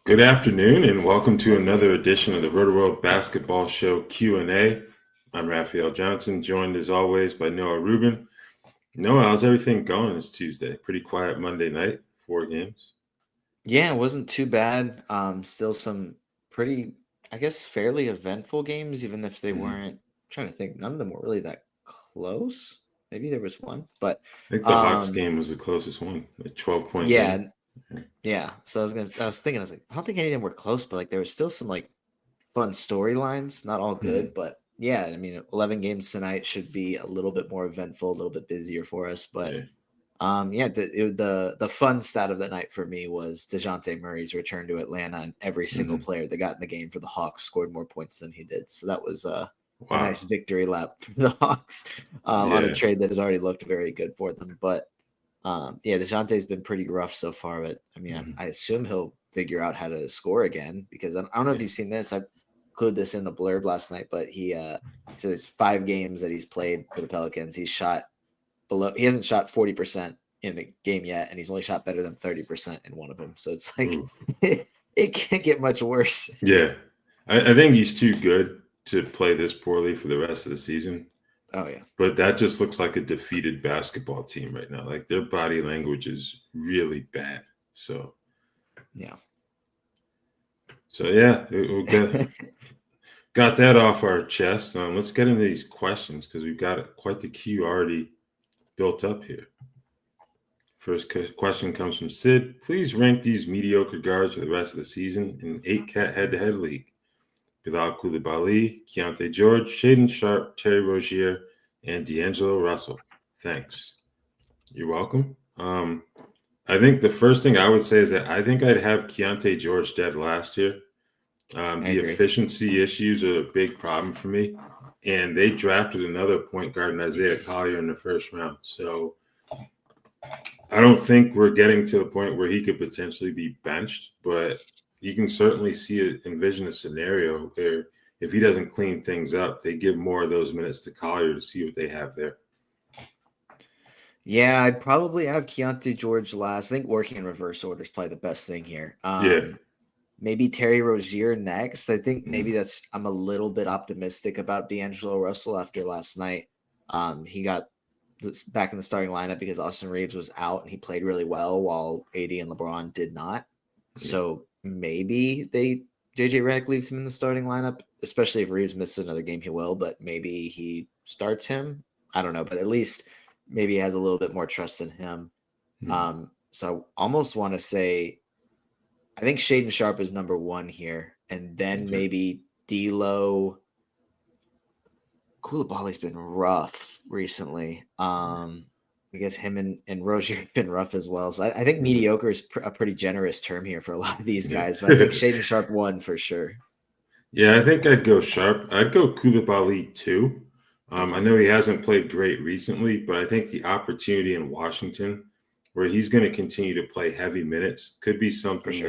Good afternoon, and welcome to another edition of the Rotoworld Basketball Show Q&A. I'm Raphielle Johnson, joined as always by Noah Rubin. Noah, how's everything going this Tuesday? Pretty quiet Monday night, 4 games. Yeah, it wasn't too bad. Still some pretty, I guess, fairly eventful games, even if they weren't. I'm trying to think, none of them were really that close. Maybe there was one, but I think the Hawks game was the closest one, a 12-point yeah, game. yeah. So I was thinking, I was like, I don't think any of them were close, but like there was still some like fun storylines. Not all good, but yeah. I mean, 11 games tonight should be a little bit more eventful, a little bit busier for us, but. Yeah. The fun stat of the night for me was DeJounte Murray's return to Atlanta, and every single player that got in the game for the Hawks scored more points than he did. So that was a nice victory lap for the Hawks on a trade that has already looked very good for them. But DeJounte's been pretty rough so far. But I mean, I assume he'll figure out how to score again, because I don't know if you've seen this. I included this in the blurb last night, but so it's 5 games that he's played for the Pelicans. He's shot below. He hasn't shot 40% in a game yet, and he's only shot better than 30% in one of them. So it's like it can't get much worse. Yeah, I think he's too good to play this poorly for the rest of the season. Oh yeah, but that just looks like a defeated basketball team right now. Like, their body language is really bad. So yeah, we'll got that off our chest. Let's get into these questions, because we've got quite the queue already built up here. First question comes from Sid. Please rank these mediocre guards for the rest of the season in an 8-cat head-to-head league. Bilal Coulibaly, Keontae George, Shaedon Sharpe, Terry Rozier, and D'Angelo Russell. Thanks. You're welcome. I think the first thing I would say is that I think I'd have Keontae George dead last year. The efficiency issues are a big problem for me. And they drafted another point guard in Isaiah Collier in the first round. So I don't think we're getting to the point where he could potentially be benched, but you can certainly envision a scenario where if he doesn't clean things up, they give more of those minutes to Collier to see what they have there. Yeah, I'd probably have Keontae George last. I think working in reverse order is probably the best thing here. Maybe Terry Rozier next. I think maybe I'm a little bit optimistic about D'Angelo Russell after last night. He got back in the starting lineup because Austin Reeves was out, and he played really well while AD and LeBron did not. So maybe JJ Redick leaves him in the starting lineup, especially if Reeves misses another game. He will, but maybe he starts him. I don't know, but at least maybe he has a little bit more trust in him. So I almost want to say, I think Shaedon Sharpe is number 1 here, and then maybe D'Lo. Coulibaly's been rough recently. I guess him and Rozier have been rough as well. So I think mediocre is a pretty generous term here for a lot of these guys. But I think Shaedon Sharpe 1 for sure. Yeah, I think I'd go Sharpe. I'd go Coulibaly 2. I know he hasn't played great recently, but I think the opportunity in Washington, where he's going to continue to play heavy minutes, could be something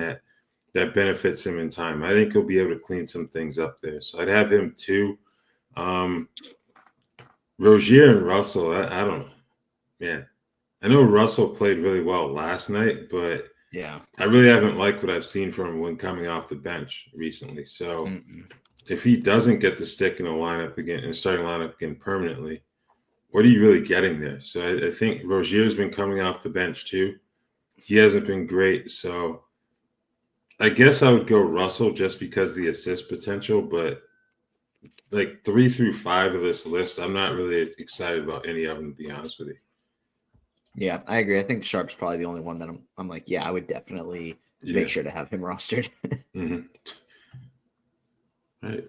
that benefits him in time. I think he'll be able to clean some things up there. So I'd have him 2. Rozier and Russell, I don't know. Man, I know Russell played really well last night, but I really haven't liked what I've seen from him when coming off the bench recently. So if he doesn't get to stick in a lineup again, in starting lineup again permanently, what are you really getting there? So I think Rozier's been coming off the bench too. He hasn't been great. So I guess I would go Russell just because of the assist potential, but like 3 through 5 of this list, I'm not really excited about any of them, to be honest with you. Yeah, I agree. I think Sharpe's probably the only one that I'm like, yeah, I would definitely make sure to have him rostered. All right.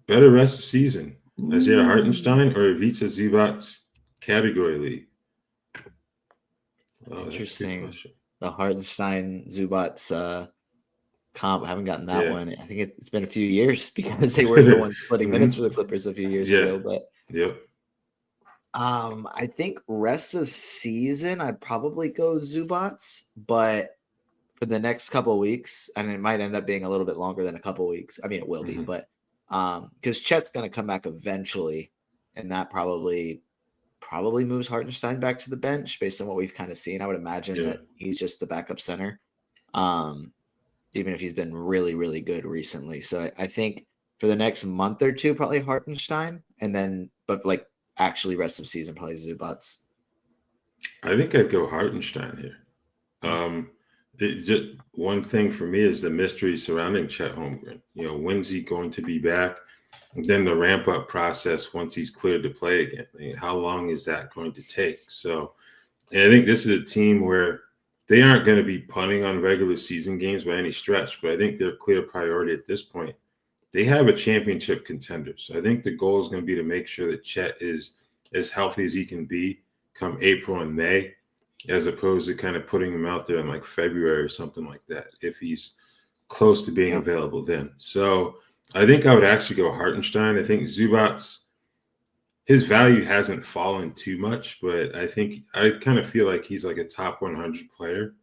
Better rest of season, Isaiah Hartenstein or Ivica Zubac's category league? Oh, interesting. The Hartenstein Zubac's comp. I haven't gotten that one. I think it's been a few years because they were the ones splitting minutes for the Clippers a few years ago. But I think rest of season I'd probably go Zubac's, but for the next couple of weeks, and it might end up being a little bit longer than a couple of weeks. I mean, it will be, but Because Chet's going to come back eventually, and that probably moves Hartenstein back to the bench based on what we've kind of seen. I would imagine that he's just the backup center, even if he's been really, really good recently. So I think for the next month or two, probably Hartenstein, and then, but like actually rest of season, probably Zubats. I think I'd go Hartenstein here. Just one thing for me is the mystery surrounding Chet Holmgren. When's he going to be back? And then the ramp up process once he's cleared to play again. How long is that going to take? So, and I think this is a team where they aren't going to be punting on regular season games by any stretch, but I think their clear priority at this point, they have a championship contender. So I think the goal is going to be to make sure that Chet is as healthy as he can be come April and May, as opposed to kind of putting him out there in like February or something like that, if he's close to being available then. So I think I would actually go Hartenstein. I think Zubats, his value hasn't fallen too much, but I think I kind of feel like he's like a top 100 player.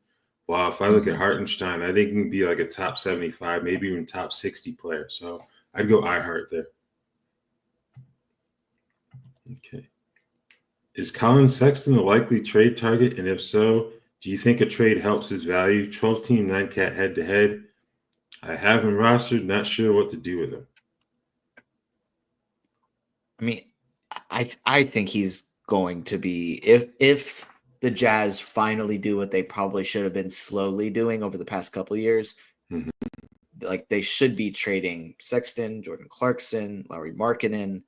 While if I look at Hartenstein, I think he can be like a top 75, maybe even top 60 player. So I'd go iHart there. Okay. Is Colin Sexton a likely trade target? And if so, do you think a trade helps his value? 12-team 9-cat head-to-head. I have him rostered, not sure what to do with him. I mean, I think he's going to be, if the Jazz finally do what they probably should have been slowly doing over the past couple of years, like they should be trading Sexton, Jordan Clarkson, Lauri Markkanen,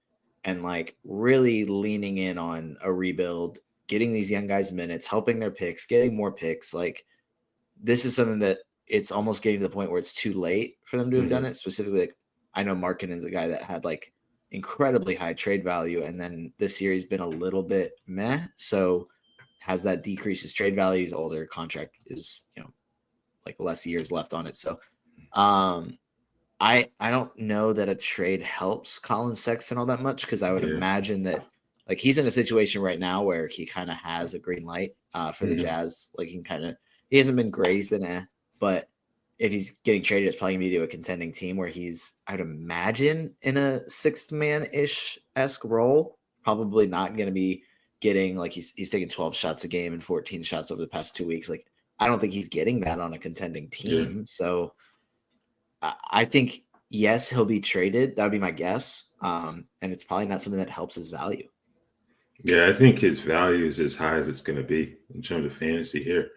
and like really leaning in on a rebuild, getting these young guys minutes, helping their picks, getting more picks. Like this is something that it's almost getting to the point where it's too late for them to have done it. Specifically, like I know Markkanen's a guy that had like incredibly high trade value, and then this year he's been a little bit meh. So has that decreased his trade value? His older contract is, like less years left on it. So I don't know that a trade helps Colin Sexton all that much, because I would imagine that like he's in a situation right now where he kind of has a green light for the Jazz. Like he hasn't been great. He's been but if he's getting traded, it's probably going to be to a contending team where he's, I'd imagine, in a sixth man-ish-esque role. Probably not going to be getting like he's taking 12 shots a game and 14 shots over the past 2 weeks. Like I don't think he's getting that on a contending team. Yeah. So I think, yes, he'll be traded. That would be my guess. And it's probably not something that helps his value. Yeah, I think his value is as high as it's going to be in terms of fantasy here.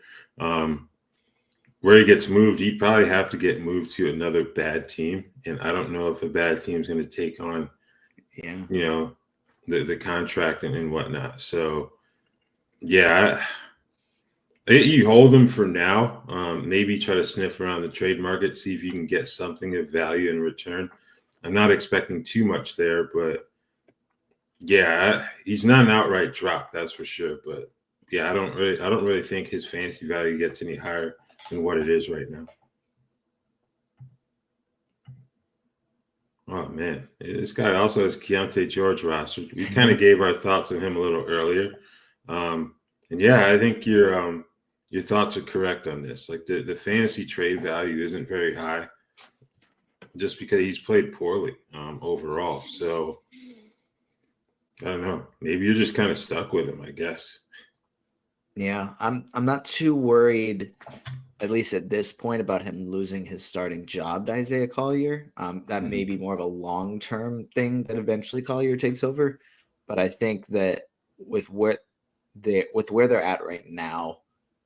Where he gets moved, he'd probably have to get moved to another bad team. And I don't know if a bad team is going to take on, the contract and whatnot. So, yeah, you hold him for now. Maybe try to sniff around the trade market, see if you can get something of value in return. I'm not expecting too much there, but yeah, he's not an outright drop, that's for sure. But yeah, I don't really think his fantasy value gets any higher than what it is right now. Oh man, this guy also has Keontae George rostered. We kind of gave our thoughts on him a little earlier, and yeah, I think your thoughts are correct on this. Like the fantasy trade value isn't very high, just because he's played poorly overall. So I don't know. Maybe you're just kind of stuck with him, I guess. Yeah, I'm not too worried, at least at this point, about him losing his starting job to Isaiah Collier. That may be more of a long-term thing that eventually Collier takes over. But I think that with where they're at right now,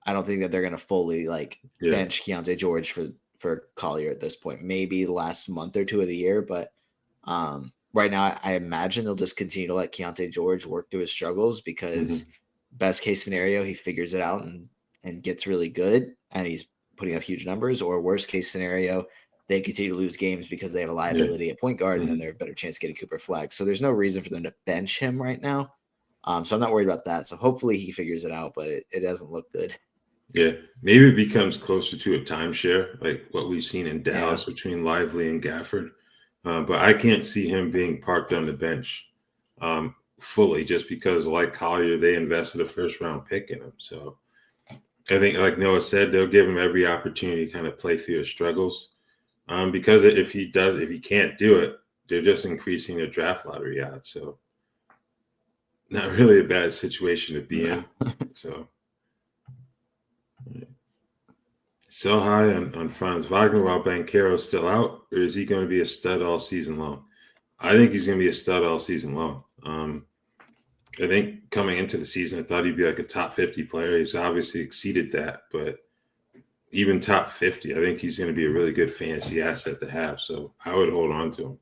I don't think that they're going to fully bench Keontae George for Collier at this point. Maybe the last month or two of the year, but right now I imagine they'll just continue to let Keontae George work through his struggles, because best case scenario, he figures it out and gets really good and he's putting up huge numbers, or worst case scenario, they continue to lose games because they have a liability at point guard and then they're a better chance of getting Cooper Flag. So there's no reason for them to bench him right now. So I'm not worried about that. So hopefully he figures it out, but it doesn't look good. Yeah, maybe it becomes closer to a timeshare, like what we've seen in Dallas between Lively and Gafford. But I can't see him being parked on the bench fully, just because, like Collier, they invested a first-round pick in him. So I think, like Noah said, they'll give him every opportunity to kind of play through his struggles. Because if he can't do it, they're just increasing their draft lottery odds. So not really a bad situation to be in. So sell high on Franz Wagner while Banchero's still out, or is he going to be a stud all season long? I think he's going to be a stud all season long. I think coming into the season, I thought he'd be like a top 50 player. He's obviously exceeded that, but even top 50, I think he's going to be a really good fantasy asset to have. So I would hold on to him.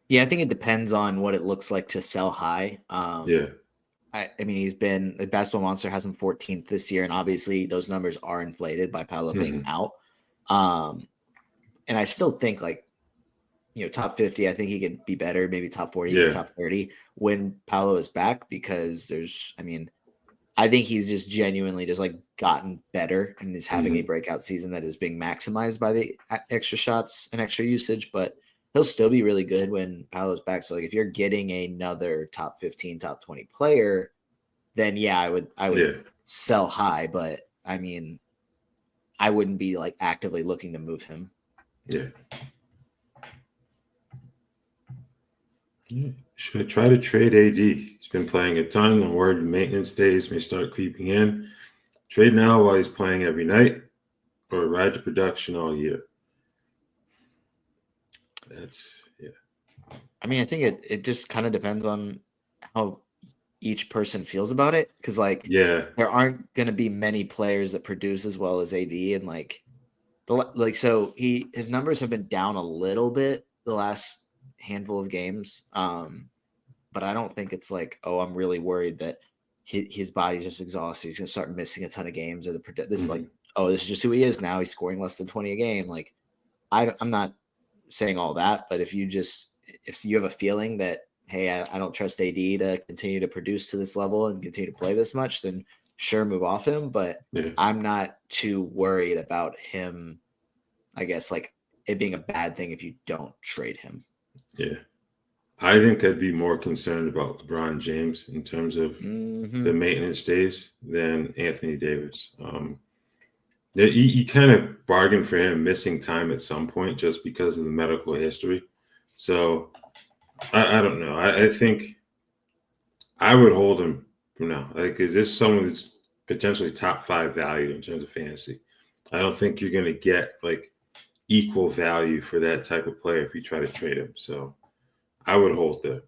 Yeah, I think it depends on what it looks like to sell high. Yeah. I mean, he's been the Basketball Monster has him 14th this year, and obviously those numbers are inflated by Paolo being out. And I still think like, top 50, I think he could be better, maybe top 40, even top 30 when Paolo is back, because I think he's just genuinely just like gotten better and is having a breakout season that is being maximized by the extra shots and extra usage, but he'll still be really good when Paolo's back. So like if you're getting another top 15, top 20 player, then yeah, I would sell high, but I mean, I wouldn't be like actively looking to move him. Yeah. Should I try to trade AD? He's been playing a ton. I'm worried maintenance days may start creeping in. Trade now while he's playing every night, or ride the production all year. I mean, I think it just kind of depends on how each person feels about it. Cause there aren't going to be many players that produce as well as AD. And so his numbers have been down a little bit the last handful of games. But I don't think it's like, oh, I'm really worried that his body's just exhausted. He's going to start missing a ton of games, or this is like, oh, this is just who he is now. He's scoring less than 20 a game. Like, I'm not saying all that, but if you have a feeling that, hey, I don't trust AD to continue to produce to this level and continue to play this much, then sure, move off him. But I'm not too worried about him, I guess, like it being a bad thing if you don't trade him. Yeah. I think I'd be more concerned about LeBron James in terms of the maintenance days than Anthony Davis. You kind of bargain for him missing time at some point just because of the medical history. So I don't know. I think I would hold him for now. Like, is this someone that's potentially top 5 value in terms of fantasy? I don't think you're going to get like equal value for that type of player if you try to trade him. So I would hold there.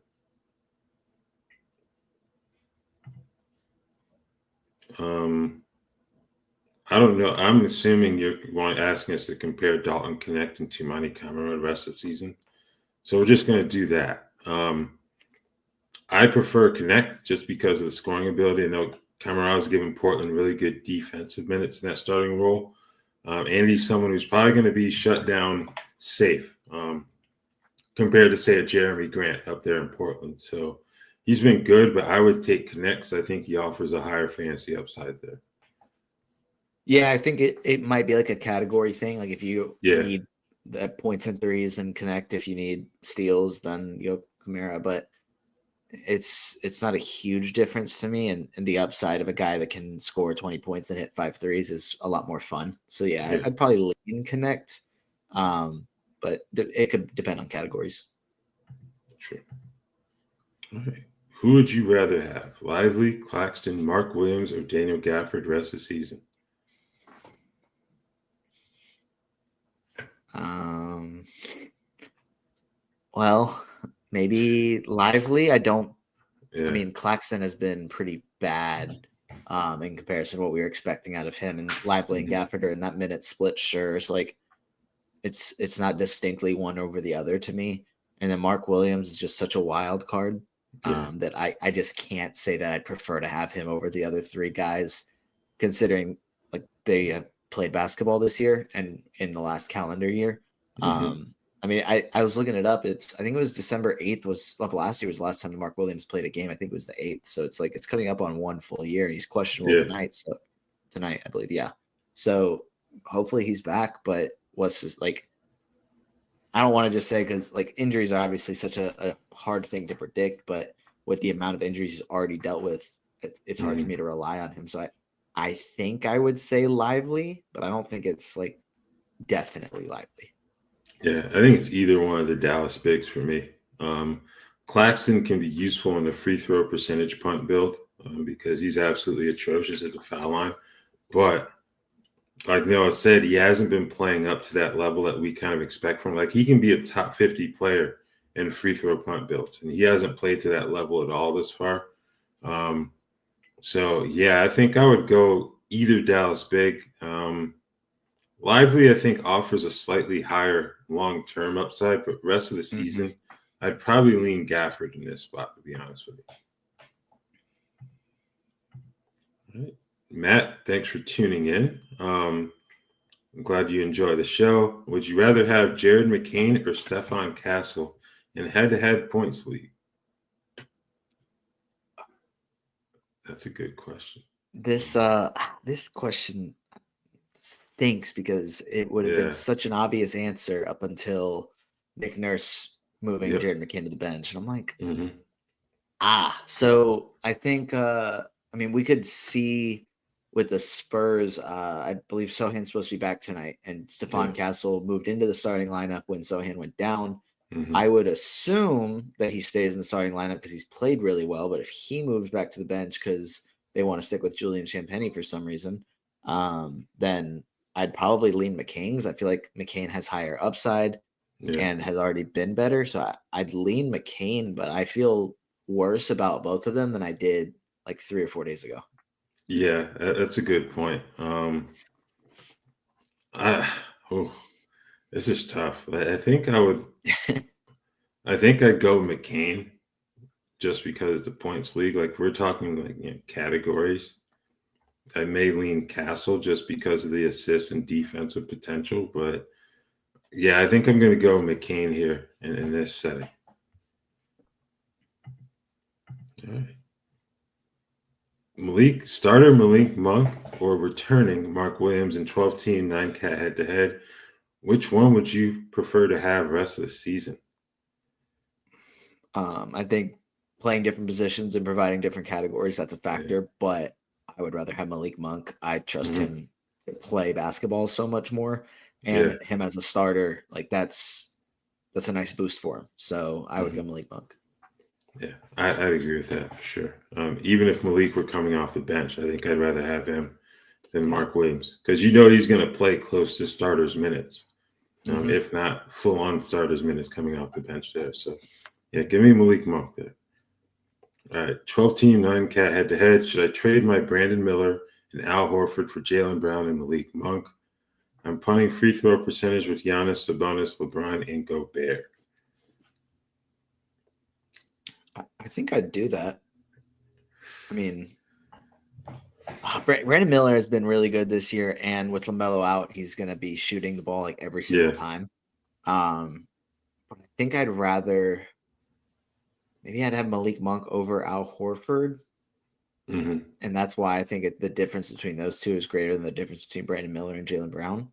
I don't know. I'm assuming you're asking us to compare Dalton Connect and Tumani Camara the rest of the season. So we're just going to do that. I prefer Connect just because of the scoring ability. I know Camara is giving Portland really good defensive minutes in that starting role. And he's someone who's probably going to be shut down safe compared to, say, a Jeremy Grant up there in Portland. So he's been good, but I would take Connect because I think he offers a higher fantasy upside there. Yeah, I think it might be like a category thing. Like if you need the points and threes, and Connect. If you need steals, then Camara. But it's not a huge difference to me. And the upside of a guy that can score 20 points and hit 5 threes is a lot more fun. So I'd probably lean Connect. But it could depend on categories. Sure. All right. Who would you rather have? Lively, Claxton, Mark Williams, or Daniel Gafford rest of the season? Well, maybe Lively. I mean, Claxton has been pretty bad in comparison to what we were expecting out of him, and Lively and Gafford are in that minute split. Sure, so like it's not distinctly one over the other to me. And then Mark Williams is just such a wild card that I just can't say that I'd prefer to have him over the other 3 guys, considering like they have played basketball this year and in the last calendar year. I mean, I was looking it up. I think it was December 8th of last year was the last time Mark Williams played a game. I think it was the 8th. So it's like it's coming up on 1 full year. He's questionable tonight. So tonight, I believe. Yeah. So hopefully he's back. But what's this like? I don't want to just say, because like injuries are obviously such a hard thing to predict. But with the amount of injuries he's already dealt with, it's hard for me to rely on him. So I think I would say Lively, but I don't think it's like definitely Lively. Yeah, I think it's either one of the Dallas bigs for me. Claxton can be useful in the free throw percentage punt build because he's absolutely atrocious at the foul line. But like Noah said, he hasn't been playing up to that level that we kind of expect from him. Like he can be a top 50 player in free throw punt builds, and he hasn't played to that level at all this far. So yeah, I think I would go either Dallas big. Lively, I think, offers a slightly higher long-term upside, but rest of the season, I'd probably lean Gafford in this spot, to be honest with you. All right. Matt, thanks for tuning in. I'm glad you enjoy the show. Would you rather have Jared McCain or Stephon Castle in head-to-head points league? That's a good question. This question stinks because it would have been such an obvious answer up until Nick Nurse moving Jared McCain to the bench. And I'm like, so I think, we could see with the Spurs, I believe Sohan's supposed to be back tonight, and Stephon Castle moved into the starting lineup when Sohan went down. I would assume that he stays in the starting lineup because he's played really well. But if he moves back to the bench because they want to stick with Julian Champagny for some reason, then I'd probably lean McCain because I feel like McCain has higher upside and has already been better. So I'd lean McCain, but I feel worse about both of them than I did like 3 or 4 days ago. Yeah, that's a good point. This is tough. I think I would. I think I'd go McCain just because the points league. Like we're talking like categories. I may lean Castle just because of the assists and defensive potential, but yeah, I think I'm going to go McCain here in this setting. All right. Malik Monk or returning Mark Williams in 12-team 9-cat head-to-head. Which one would you prefer to have rest of the season? I think playing different positions and providing different categories, that's a factor, but I would rather have Malik Monk. I trust him to play basketball so much more, and him as a starter, like that's a nice boost for him. So I would go Malik Monk. Yeah, I agree with that for sure. Even if Malik were coming off the bench, I think I'd rather have him than Mark Williams because he's going to play close to starters minutes, if not full-on starters minutes coming off the bench there. So, yeah, give me Malik Monk there. All right, 12-team 9-cat head-to-head. Should I trade my Brandon Miller and Al Horford for Jaylen Brown and Malik Monk? I'm punting free throw percentage with Giannis, Sabonis, LeBron, and Gobert. I think I'd do that. I mean, Brandon Miller has been really good this year, and with LaMelo out, he's going to be shooting the ball like every single time. But I think I'd rather maybe I'd have Malik Monk over Al Horford, and that's why I think the difference between those two is greater than the difference between Brandon Miller and Jaylen Brown.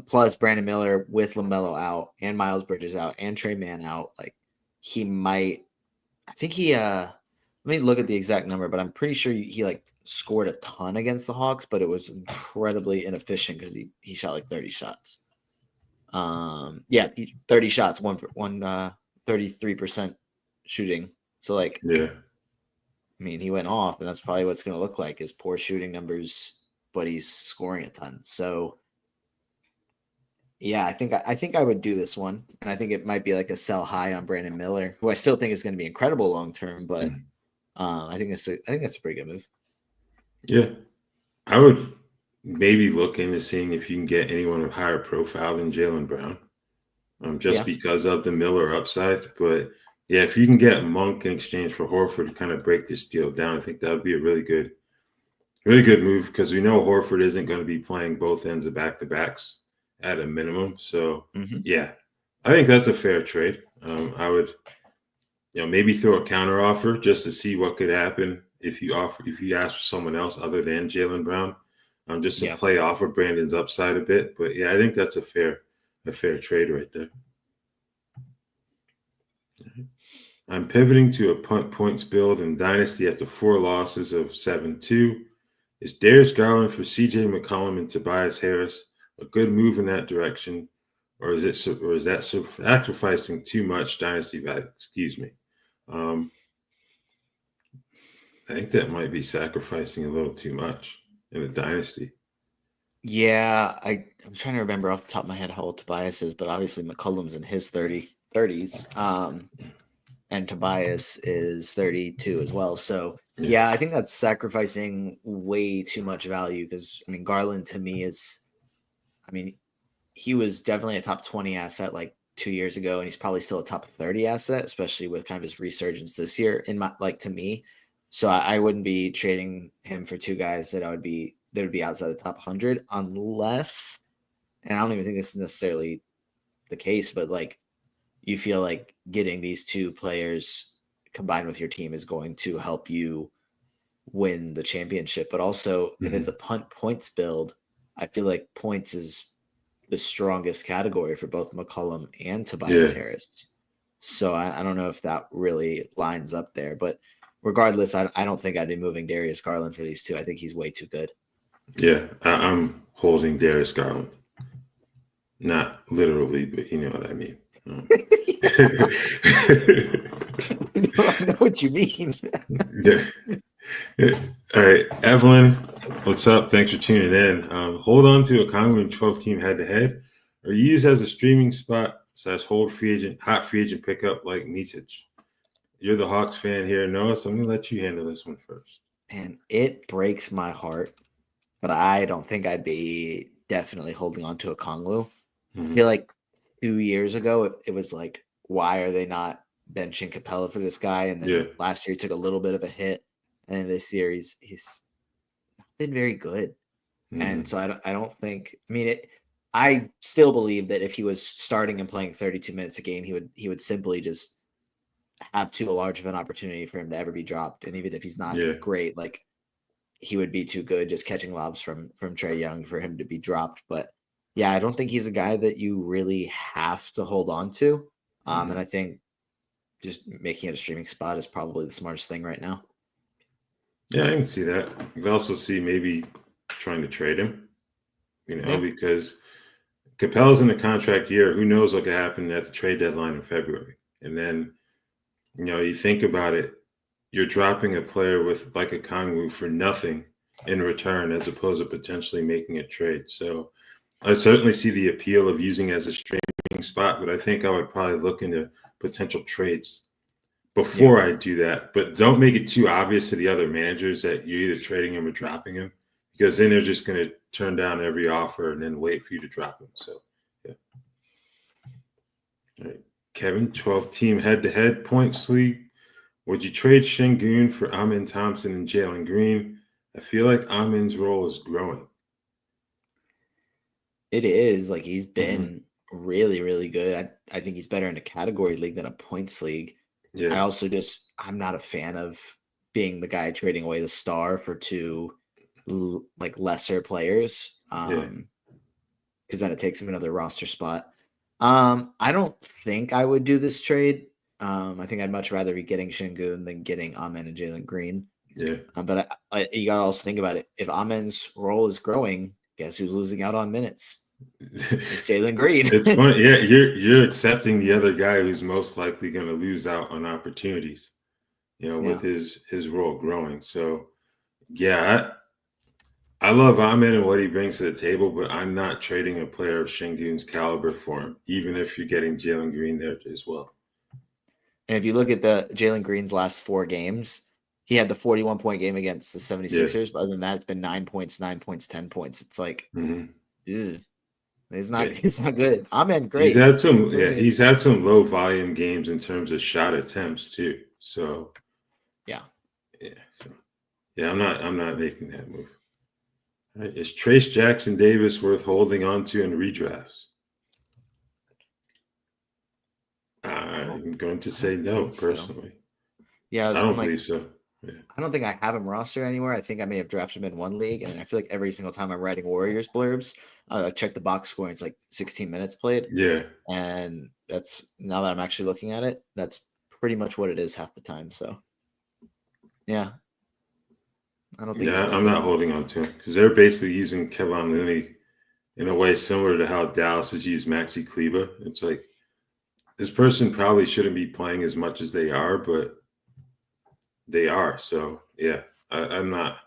Plus, Brandon Miller with LaMelo out and Miles Bridges out and Trey Mann out, like he might. I think he. Let me look at the exact number, but I'm pretty sure he like scored a ton against the Hawks, but it was incredibly inefficient because he shot like 30 shots. 30 shots, 33% shooting. So like, I mean, he went off, and that's probably what's going to look like is poor shooting numbers, but he's scoring a ton. So yeah, I think I would do this one, and I think it might be like a sell high on Brandon Miller, who I still think is going to be incredible long term, but I think that's a pretty good move. Yeah, I would maybe look into seeing if you can get anyone of higher profile than Jaylen Brown, because of the Miller upside. But yeah, if you can get Monk in exchange for Horford to kind of break this deal down, I think that would be a really good move because we know Horford isn't going to be playing both ends of back-to-backs at a minimum. So yeah, I think that's a fair trade. I would, maybe throw a counter offer just to see what could happen if you ask for someone else other than Jaylen Brown, just to play off of Brandon's upside a bit. But yeah, I think that's a fair trade right there. I'm pivoting to a punt points build in Dynasty after 4 losses of 7-2. Is Darius Garland for CJ McCollum and Tobias Harris a good move in that direction, or is that sacrificing too much dynasty value? Excuse me. I think that might be sacrificing a little too much in a dynasty. Yeah, I'm trying to remember off the top of my head how old Tobias is, but obviously McCollum's in his 30s. And Tobias is 32 as well. So yeah, I think that's sacrificing way too much value because I mean Garland to me is, I mean, he was definitely a top 20 asset like 2 years ago, and he's probably still a top 30 asset, especially with kind of his resurgence this year in my to me. So I wouldn't be trading him for two guys that would be outside the top 100 unless, and I don't even think this is necessarily the case, but like you feel like getting these two players combined with your team is going to help you win the championship. But also, if it's a points build, I feel like points is the strongest category for both McCollum and Tobias Harris. So I don't know if that really lines up there. But regardless, I don't think I'd be moving Darius Garland for these two. I think he's way too good. Yeah, I'm holding Darius Garland. Not literally, but you know what I mean. I know what you mean. Yeah. All right, Evelyn, what's up? Thanks for tuning in. Hold on to a Conway 12 team head to head, or use as a streaming spot / hold hot free agent pickup like Micic. You're the Hawks fan here, Noah, so I'm gonna let you handle this one first. Man, it breaks my heart, but I don't think I'd be definitely holding on to a Kongwu. I feel like 2 years ago, it was like, why are they not benching Capella for this guy? And then last year he took a little bit of a hit, and in this year he's not been very good. And so I don't think. I mean, I still believe that if he was starting and playing 32 minutes a game, he would simply just have too large of an opportunity for him to ever be dropped. And even if he's not great, like he would be too good just catching lobs from Trae Young for him to be dropped. But yeah, I don't think he's a guy that you really have to hold on to. And I think just making it a streaming spot is probably the smartest thing right now. Yeah, I can see that. You can also see maybe trying to trade him, because Capella's in the contract year. Who knows what could happen at the trade deadline in February? And then, you think about it, you're dropping a player with like a Kongwu for nothing in return as opposed to potentially making a trade. So I certainly see the appeal of using it as a streaming spot, but I think I would probably look into potential trades before I do that. But don't make it too obvious to the other managers that you're either trading him or dropping him, because then they're just going to turn down every offer and then wait for you to drop him. So, yeah. All right. Kevin, 12-team head-to-head points league. Would you trade Şengün for Amin Thompson and Jalen Green? I feel like Amin's role is growing. It is. Like, he's been really, really good. I think he's better in a category league than a points league. Yeah. I also I'm not a fan of being the guy trading away the star for two like lesser players. Because then it takes him another roster spot. I don't think I would do this trade. I think I'd much rather be getting Şengün than getting Amin and Jalen Green. Yeah. But you got to also think about it. If Amin's role is growing, guess who's losing out on minutes? It's Jalen Green. It's funny. Yeah, you're accepting the other guy who's most likely going to lose out on opportunities, with his role growing. So, yeah, I love Amin and what he brings to the table, but I'm not trading a player of Şengün's caliber for him, even if you're getting Jalen Green there as well. And if you look at the Jalen Green's last 4 games, he had the 41-point game against the 76ers. But other than that, it's been 9 points, 10 points. It's like, it's not good. Amin, great. He's had some low volume games in terms of shot attempts too. So I'm not making that move. All right. Is Trace Jackson Davis worth holding on to in redrafts? I'm going to say no, personally. Yeah, I don't believe so. Yeah. I don't think I have him rostered anywhere. I think I may have drafted him in one league, and I feel like every single time I'm writing Warriors blurbs, I check the box score, and it's like 16 minutes played. Yeah. And that's, now that I'm actually looking at it, that's pretty much what it is half the time. So, yeah. I don't think. Yeah, I'm not holding on to him because they're basically using Kevon Looney in a way similar to how Dallas has used Maxi Kleber. It's like this person probably shouldn't be playing as much as they are, but they are. So yeah, I'm not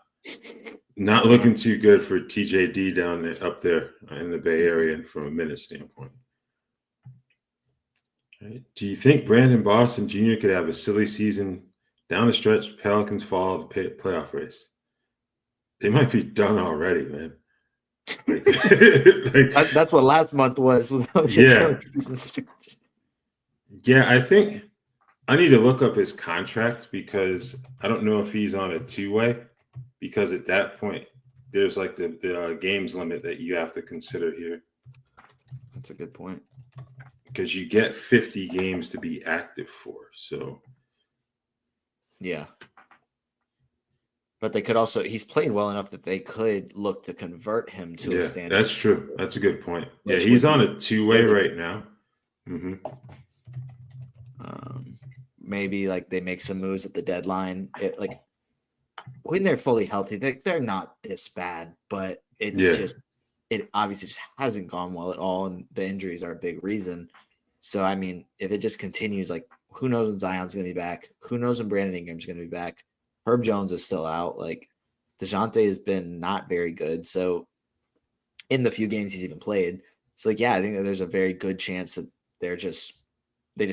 looking too good for TJD down there, up there in the Bay Area from a minute standpoint. Right. Do you think Brandon Boston Jr. could have a silly season down the stretch? Pelicans fall out of the playoff race. They might be done already, man. That's what last month was. Yeah. Yeah, I think I need to look up his contract because I don't know if he's on a two-way, because at that point there's like the games limit that you have to consider here. That's a good point. Because you get 50 games to be active for. So yeah. But they could also, he's played well enough that they could look to convert him to a standard. That's true. That's a good point. Yeah, he's on a two-way right now. Mm-hmm. Maybe like they make some moves at the deadline. Like when they're fully healthy, they're not this bad, but it's just, it obviously just hasn't gone well at all. And the injuries are a big reason. So, I mean, if it just continues, like who knows when Zion's going to be back? Who knows when Brandon Ingram's going to be back? Herb Jones is still out. Like DeJounte has been not very good. So in the few games he's even played. So like, yeah, I think that there's a very good chance that they just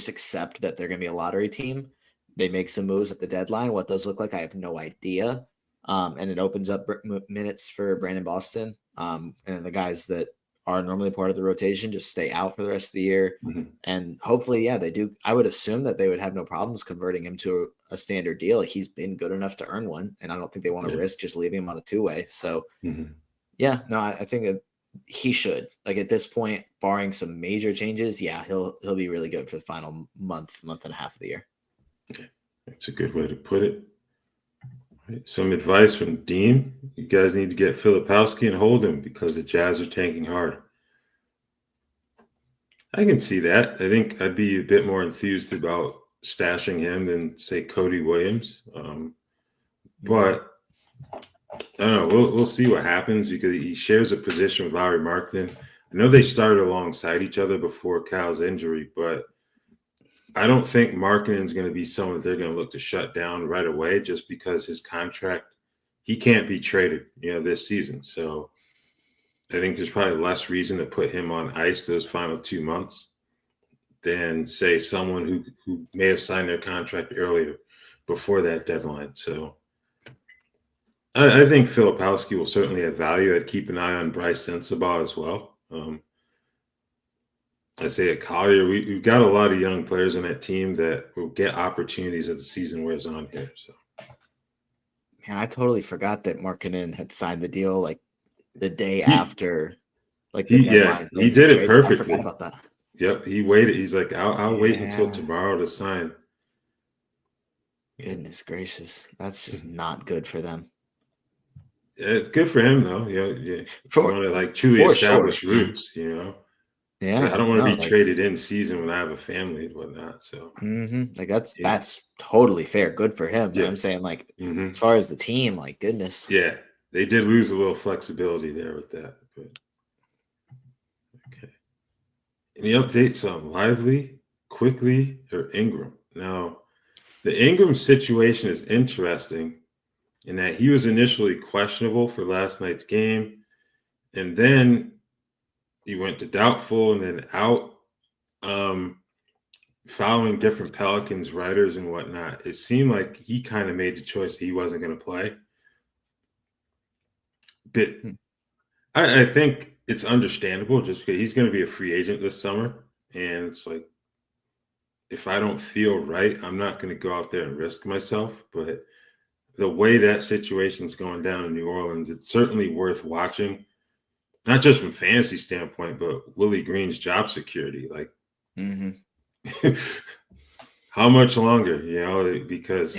accept that they're going to be a lottery team. They make some moves at the deadline. What those look like, I have no idea. And it opens up minutes for Brandon Boston. And the guys that are normally part of the rotation just stay out for the rest of the year. Mm-hmm. And hopefully, yeah, they do. I would assume that they would have no problems converting him to a standard deal. Like he's been good enough to earn one. And I don't think they want to risk just leaving him on a two-way. So yeah, no, I think that he should. Like at this point, barring some major changes, yeah, he'll be really good for the final month and a half of the year. That's a good way to put it. Right. Some advice from Dean. You guys need to get Filipowski and hold him because the Jazz are tanking hard. I can see that. I think I'd be a bit more enthused about stashing him than, say, Cody Williams. But I don't know. We'll see what happens because he shares a position with Lauri Markkanen. I know they started alongside each other before Kyle's injury, but I don't think Markkanen's going to be someone that they're going to look to shut down right away just because his contract, he can't be traded, this season. So I think there's probably less reason to put him on ice those final 2 months than, say, someone who may have signed their contract earlier before that deadline. So I think Filipowski will certainly have value. I'd keep an eye on Bryce Sensabaugh as well. I say at Collier, we've got a lot of young players on that team that will get opportunities as the season wears on here. So, man, I totally forgot that Markkanen had signed the deal like the day after, like the deadline. He did it perfectly. I forgot about that. Yep, he waited. He's like, I'll wait until tomorrow to sign. Goodness gracious, that's just not good for them. It's good for him though. Yeah. For, you want to like truly establish roots, Yeah, I don't want to be traded in season when I have a family and whatnot. So, like that's totally fair. Good for him. Yeah. But I'm saying, like, as far as the team, like, goodness. Yeah, they did lose a little flexibility there with that. But okay. Any updates on Lively, Quickly, or Ingram? Now, the Ingram situation is interesting in that he was initially questionable for last night's game, and then he went to doubtful and then out. Following different Pelicans writers and whatnot, it seemed like he kind of made the choice that he wasn't going to play. But I think it's understandable just because he's going to be a free agent this summer. And it's like, if I don't feel right, I'm not going to go out there and risk myself. But the way that situation's going down in New Orleans, it's certainly worth watching. Not just from fantasy standpoint, but Willie Green's job security. Like, how much longer, because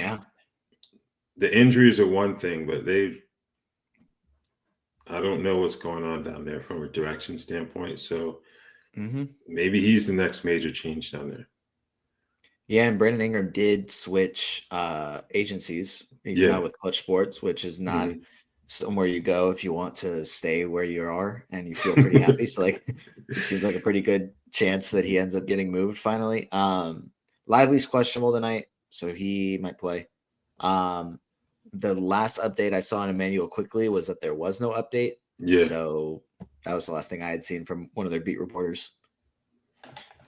the injuries are one thing, but I don't know what's going on down there from a direction standpoint. So maybe he's the next major change down there. Yeah, and Brandon Ingram did switch agencies. He's now with Clutch Sports, which is not somewhere you go if you want to stay where you are and you feel pretty happy. So like it seems like a pretty good chance that he ends up getting moved finally. Lively's questionable tonight, so he might play. The last update I saw on Emmanuel quickly was that there was no update. Yeah. So that was the last thing I had seen from one of their beat reporters.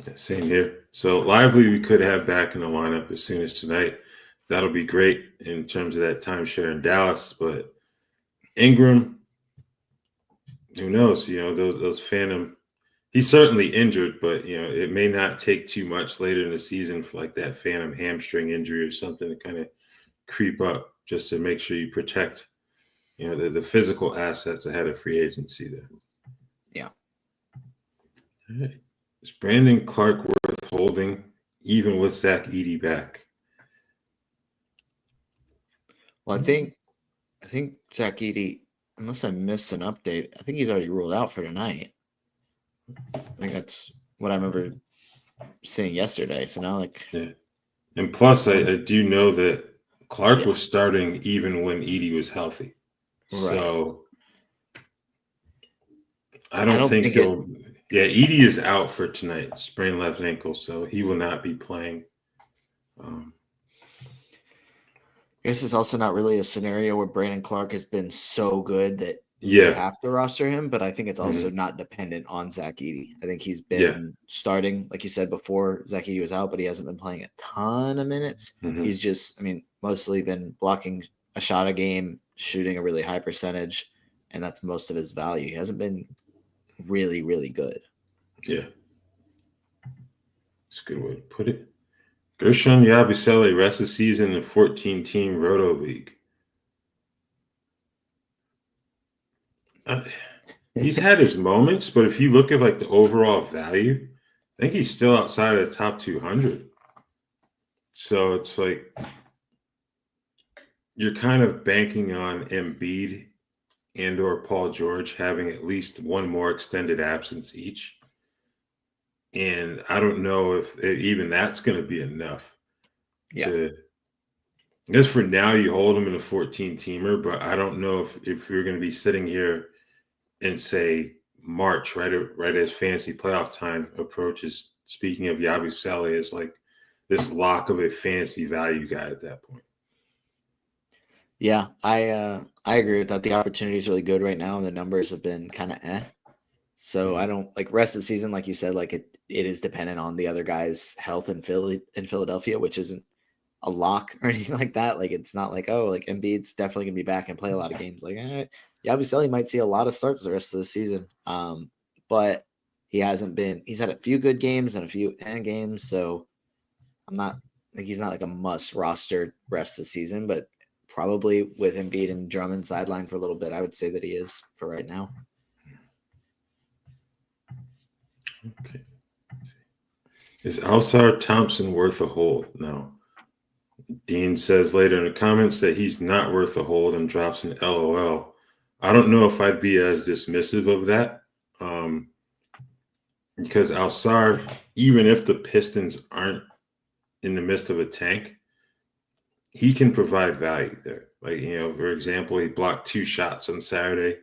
Yeah, same here. So Lively we could have back in the lineup as soon as tonight. That'll be great in terms of that timeshare in Dallas. But Ingram, who knows? Those phantom. He's certainly injured, but it may not take too much later in the season for like that phantom hamstring injury or something to kind of creep up, just to make sure you protect the physical assets ahead of free agency there. Yeah. All right. Is Brandon Clark worth holding, even with Zach Edey back? Well, I think Zach Edey, unless I missed an update, I think he's already ruled out for tonight. I think that's what I remember seeing yesterday. So now, yeah. And plus, I do know that Clark was starting even when Edey was healthy. Right. So I don't think he'll. Edey is out for tonight, sprained left ankle, so he will not be playing. I guess it's also not really a scenario where Brandon Clark has been so good that you have to roster him, but I think it's also not dependent on Zach Edey. I think he's been starting, like you said before, Zach Edey was out, but he hasn't been playing a ton of minutes. He's just, mostly been blocking a shot a game, shooting a really high percentage, and that's most of his value. He hasn't been really, really good. Yeah. That's a good way to put it. Gershon Yabusele rest of the season in 14-team Roto League. He's had his moments, but if you look at like the overall value, I think he's still outside of the top 200. So it's like you're kind of banking on Embiid and or Paul George having at least one more extended absence each. And I don't know if even that's going to be enough. I guess for now you hold him in a 14-teamer, but I don't know if you're going to be sitting here and say March, right as fantasy playoff time approaches, speaking of Yabusele, is like this lock of a fantasy value guy at that point. Yeah, I agree with that. The opportunity is really good right now, and the numbers have been kind of So I don't like rest of the season, like you said, like it is dependent on the other guy's health in Philadelphia, which isn't a lock or anything like that. Like it's not like, oh, like Embiid's definitely gonna be back and play a lot of games. Like Yabusele might see a lot of starts the rest of the season. But he hasn't been. He's had a few good games and a few end games, so I'm not like he's not like a must roster rest of the season, but probably with Embiid and Drummond sideline for a little bit, I would say that he is for right now. Okay. Is Alsar Thompson worth a hold? No. Dean says later in the comments that he's not worth a hold and drops an LOL. I don't know if I'd be as dismissive of that. Because Alsar, even if the Pistons aren't in the midst of a tank, he can provide value there. Like, for example, he blocked 2 shots on Saturday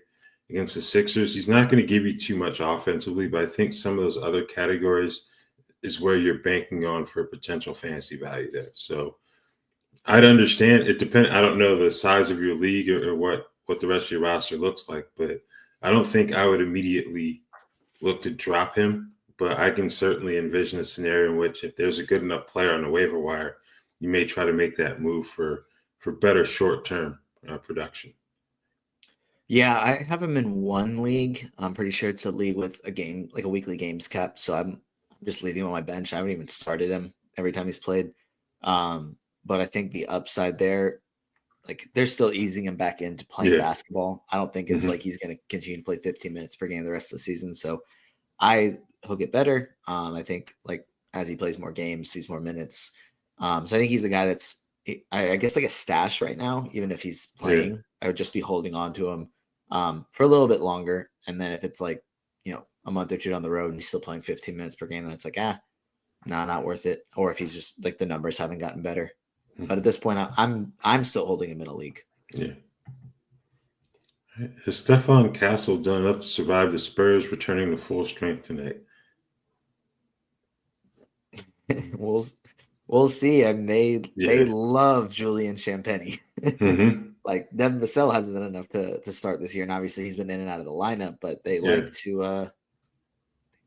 against the Sixers. He's not going to give you too much offensively, but I think some of those other categories is where you're banking on for potential fantasy value there. So I'd understand. It depends. I don't know the size of your league or what the rest of your roster looks like, but I don't think I would immediately look to drop him. But I can certainly envision a scenario in which if there's a good enough player on the waiver wire, you may try to make that move for better short-term production. Yeah, I have him in one league. I'm pretty sure it's a league with a weekly games cap. So I'm just leaving him on my bench. I haven't even started him every time he's played. But I think the upside there, like they're still easing him back into playing basketball. I don't think it's like he's going to continue to play 15 minutes per game the rest of the season. So he'll get better. I think like as he plays more games, sees more minutes. So I think he's a guy that's, I guess, like a stash right now. Even if he's playing, I would just be holding on to him for a little bit longer. And then if it's like, a month or two down the road and he's still playing 15 minutes per game, then it's like, not worth it. Or if he's just like the numbers haven't gotten better. But at this point, I'm still holding him in a league. Yeah. Has Stefan Castle done enough to survive the Spurs returning to full strength tonight? We'll see. I mean, they love Julian Champagny. Mm-hmm. Like Devin Vassell hasn't done enough to start this year, and obviously he's been in and out of the lineup. But they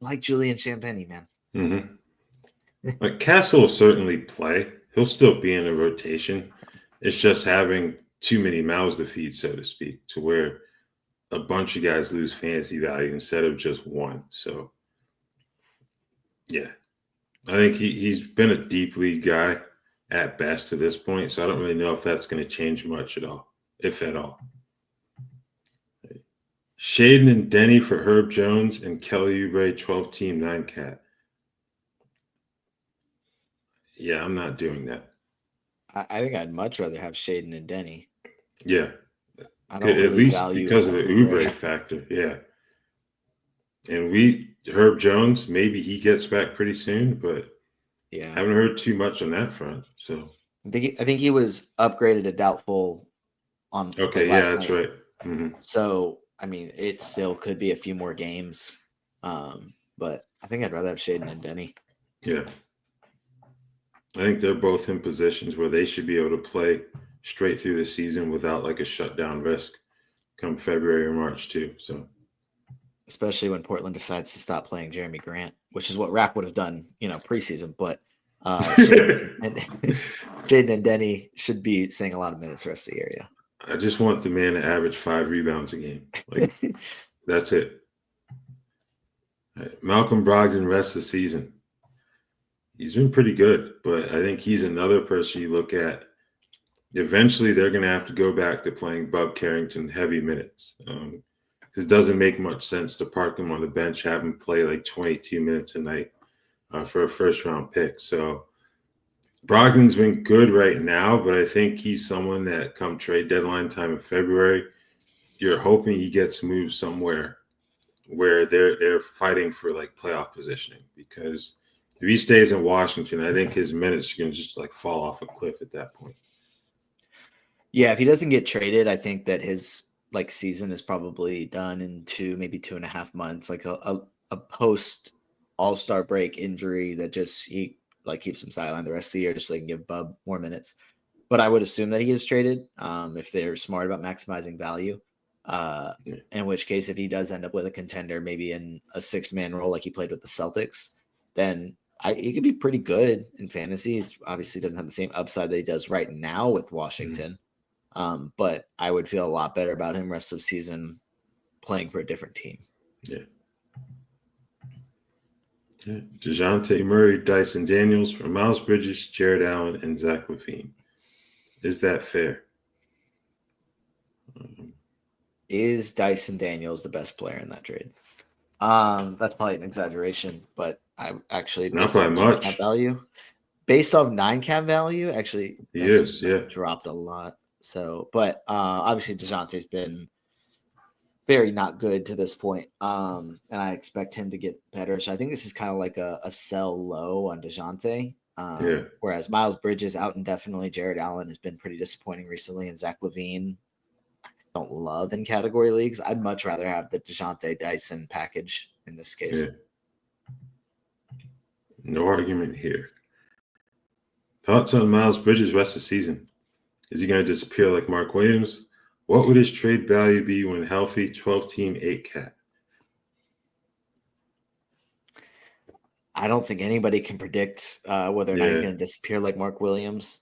like Julian Champagny, man. Mm-hmm. Like Castle will certainly play. He'll still be in the rotation. It's just having too many mouths to feed, so to speak, to where a bunch of guys lose fantasy value instead of just one. So, yeah, I think he's been a deep league guy at best to this point. So I don't really know if that's going to change much at all, if at all. Shaden and Denny for Herb Jones and Kelly Oubre 12-team 9-cat. Yeah, I'm not doing that. I think I'd much rather have Shaden and Denny. Yeah. I don't at least because of the Oubre factor. Yeah. And Herb Jones, maybe he gets back pretty soon, but yeah, haven't heard too much on that front. So I think he was upgraded to doubtful on that's night. Right. Mm-hmm. So I mean, it still could be a few more games. But I think I'd rather have Shaden and Denny. Yeah. I think they're both in positions where they should be able to play straight through the season without like a shutdown risk come February or March too. So especially when Portland decides to stop playing Jeremy Grant, which is what Raph would have done, preseason. But Shaden and Denny should be seeing a lot of minutes the rest of the area. I just want the man to average 5 rebounds a game. Like that's it. Right. Malcolm Brogdon rest of the season. He's been pretty good, but I think he's another person you look at. Eventually, they're going to have to go back to playing Bub Carrington heavy minutes. It doesn't make much sense to park him on the bench, have him play like 22 minutes a night for a first-round pick. So Brogdon's been good right now, but I think he's someone that come trade deadline time in February, you're hoping he gets moved somewhere where they're fighting for like playoff positioning, because if he stays in Washington, I think his minutes are going to just like fall off a cliff at that point. Yeah, if he doesn't get traded, I think that his like season is probably done in maybe 2.5 months, like a post All-Star break injury that just he like keeps him sidelined the rest of the year just so they can give Bub more minutes. But I would assume that he is traded if they're smart about maximizing value. In which case, if he does end up with a contender, maybe in a 6-man role like he played with the Celtics, then he could be pretty good in fantasy. He obviously doesn't have the same upside that he does right now with Washington. But I would feel a lot better about him rest of the season playing for a different team. Yeah. DeJounte Murray, Dyson Daniels for Miles Bridges, Jared Allen, and Zach LaVine. Is that fair? Is Dyson Daniels the best player in that trade? That's probably an exaggeration, but I actually not by much value. Based off 9-cap value, actually, he is dropped a lot. So, but obviously DeJounte's been very not good to this point. And I expect him to get better. So I think this is kind of like a sell low on DeJounte. Whereas Miles Bridges out indefinitely. Jared Allen has been pretty disappointing recently, and Zach LaVine I don't love in category leagues. I'd much rather have the DeJounte Dyson package in this case. Yeah. No argument here. Thoughts on Miles Bridges rest of the season? Is he going to disappear like Mark Williams? What would his trade value be when healthy? 12-team 8-cat. I don't think anybody can predict whether or not he's going to disappear like Mark Williams,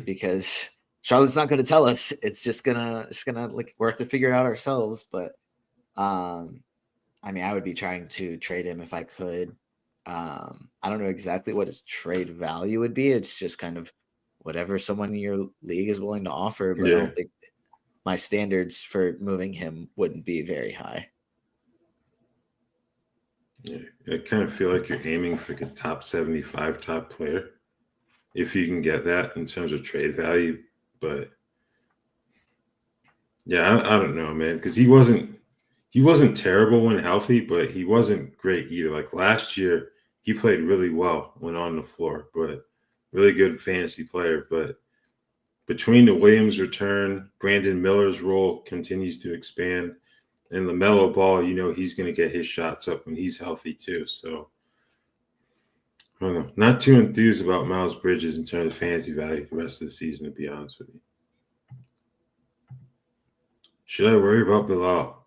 because Charlotte's not going to tell us. It's just gonna like we have to figure it out ourselves. But I mean, I would be trying to trade him if I could. I don't know exactly what his trade value would be. It's just kind of whatever someone in your league is willing to offer. But I don't think my standards for moving him wouldn't be very high. Yeah, I kind of feel like you're aiming for a top 75 top player, if you can get that in terms of trade value. But yeah, I don't know, man, because he wasn't terrible when healthy, but he wasn't great either. Like last year, he played really well when on the floor, but really good fantasy player. But between the Williams return, Brandon Miller's role continues to expand, and LaMelo Ball, he's going to get his shots up when he's healthy too. So, I don't know. Not too enthused about Miles Bridges in terms of fantasy value the rest of the season, to be honest with you. Should I worry about Bilal?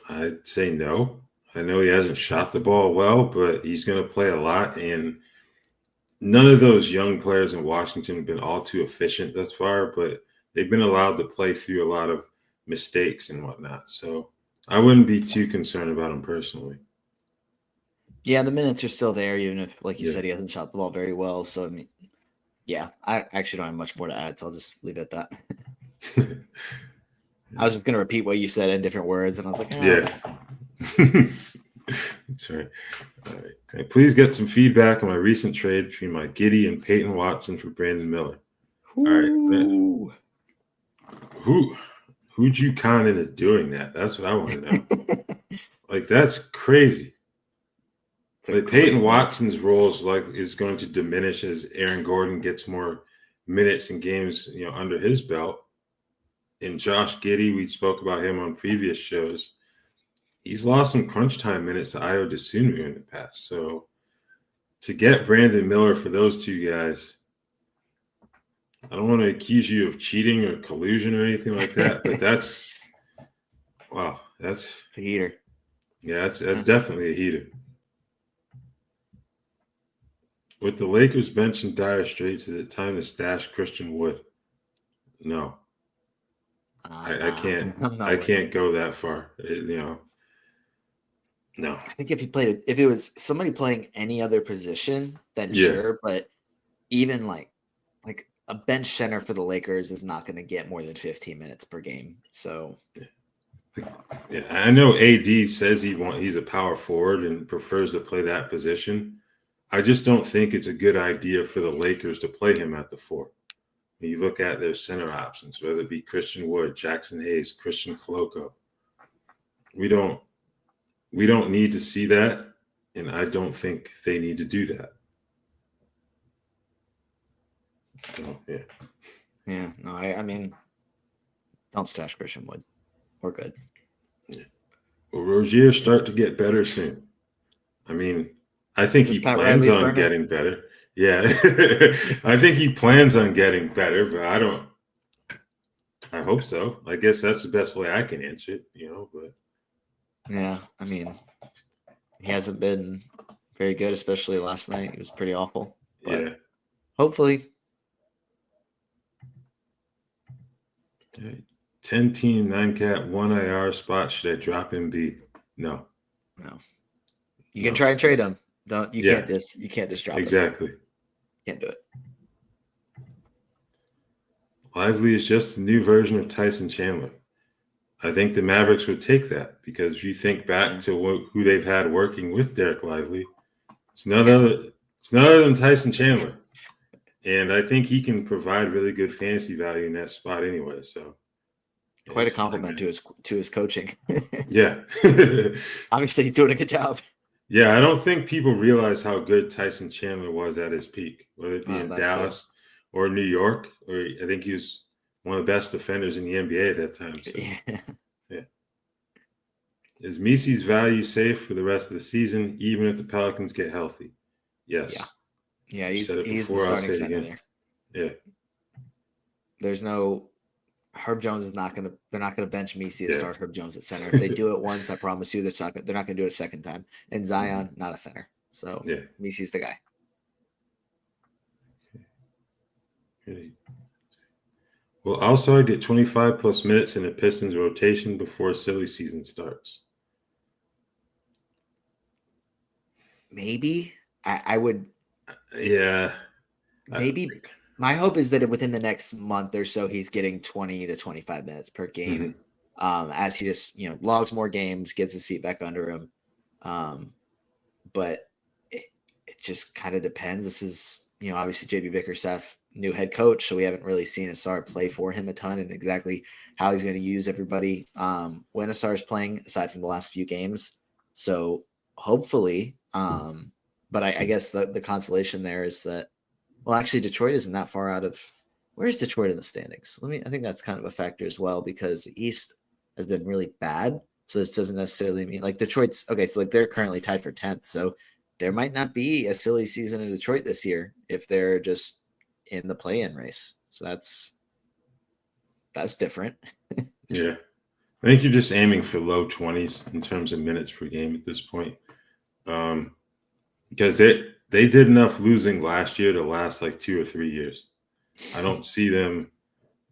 I'd say no. I know he hasn't shot the ball well, but he's going to play a lot, and none of those young players in Washington have been all too efficient thus far, but they've been allowed to play through a lot of mistakes and whatnot. So I wouldn't be too concerned about him personally. Yeah, the minutes are still there, even if, like you said, he hasn't shot the ball very well. So, I mean, yeah, I actually don't have much more to add, so I'll just leave it at that. I was just going to repeat what you said in different words, and I was like, That's right. All right. Please get some feedback on my recent trade between my Giddey and Peyton Watson for Brandon Miller. Ooh. All right. Who'd you con into doing that? That's what I want to know. Like, that's crazy. Like, Peyton Watson's role is going to diminish as Aaron Gordon gets more minutes and games, under his belt. And Josh Giddey, we spoke about him on previous shows. He's lost some crunch time minutes to Ayo Dosunmu in the past. So to get Brandon Miller for those two guys, I don't want to accuse you of cheating or collusion or anything like that, but that's it's a heater. Yeah, that's definitely a heater. With the Lakers bench in dire straits, is it time to stash Christian Wood? No. I can't go that far. No. I think if it was somebody playing any other position, then sure. But even like a bench center for the Lakers is not going to get more than 15 minutes per game. So, yeah, I know AD says he's a power forward and prefers to play that position. I just don't think it's a good idea for the Lakers to play him at the 4. When you look at their center options, whether it be Christian Wood, Jackson Hayes, Christian Koloko, we don't need to see that, and I don't think they need to do that. So, yeah. Yeah, no, I mean, don't stash Christian Wood. We're good. Yeah. Will Rozier start to get better soon? I mean, I think he plans on getting better. Yeah. I think he plans on getting better, but I hope so. I guess that's the best way I can answer it, but. Yeah, I mean, he hasn't been very good, especially last night. He was pretty awful. But yeah. Hopefully. 10-team, 9-cat, 1 IR spot. Should I drop Embiid? No. You can try and trade him. You can't just drop him. Exactly. Can't do it. Lively is just a new version of Tyson Chandler. I think the Mavericks would take that because if you think back to who they've had working with Derek Lively, it's none other than Tyson Chandler. And I think he can provide really good fantasy value in that spot anyway. So quite a compliment to his coaching. Yeah. Obviously he's doing a good job. Yeah, I don't think people realize how good Tyson Chandler was at his peak, whether it be in Dallas or New York, or I think he was one of the best defenders in the NBA at that time. So, yeah. Is Messi's value safe for the rest of the season, even if the Pelicans get healthy? Yes. Yeah, he's the starting center there. Yeah. There's no Herb Jones is not gonna. They're not gonna bench Messi to start Herb Jones at center. If they do it once, I promise you, they're not gonna do it a second time. And Zion, not a center. So Messi's the guy. Will Alstar get 25 plus minutes in the Pistons rotation before silly season starts? Maybe. I would. Yeah. Maybe. My hope is that within the next month or so, he's getting 20 to 25 minutes per game as he just, logs more games, gets his feet back under him. But it just kind of depends. This is, obviously JB Bickerstaff, new head coach, so we haven't really seen Asar play for him a ton and exactly how he's going to use everybody when Asar is playing, aside from the last few games. So hopefully, but I guess the consolation there is that, well, actually, Detroit isn't that far out of where's Detroit in the standings? I think that's kind of a factor as well, because the East has been really bad. So this doesn't necessarily mean like Detroit's okay. So like they're currently tied for 10th. So there might not be a silly season in Detroit this year if they're just in the play-in race. So that's different. Yeah. I think you're just aiming for low 20s in terms of minutes per game at this point. Because they did enough losing last year to last like 2 or 3 years. I don't see them,